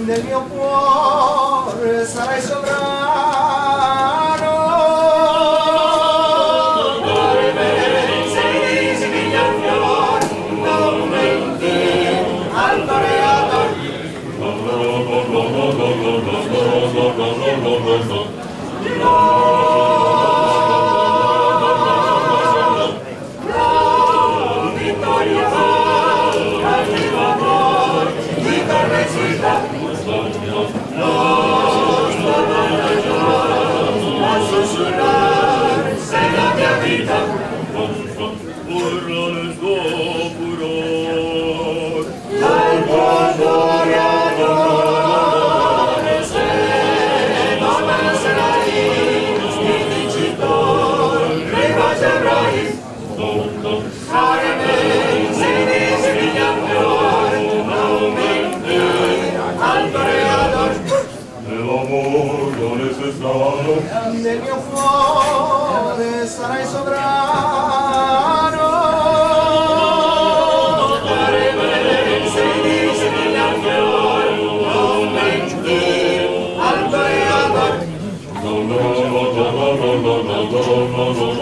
Del mio cuore sarai sovrano. Sei simile fior, non menti al toreador. La vittoria al vivo amor di Torrecita. A susurrar sei la mia vita, urla nel tuo furor, dal tuo toreador, se non sarai il vincitore, riposa avrai, carne, sei disegni a fior, non menti al toreador. Nell'amor non sei stato, Nel mio cuore sarai sovrano. Pare me sei disegni a fior, non menti al toreador. no,